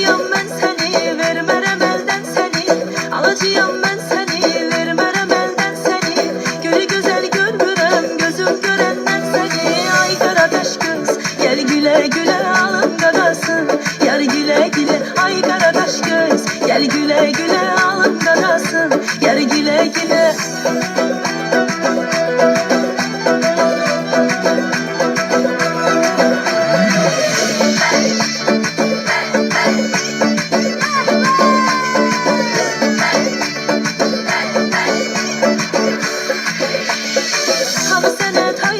Alacağım ben seni, vermərəm eldən səni. Alacağım ben seni, vermərəm eldən səni. Gülü güzel görmürəm, gözüm görəndən səni. Ay qaradaş göz, gel güle güle alın qadasın. Yar güle güle, ay qaradaş göz, gel güle güle alın qadasın. Yar güle güle. Hamı sənə tay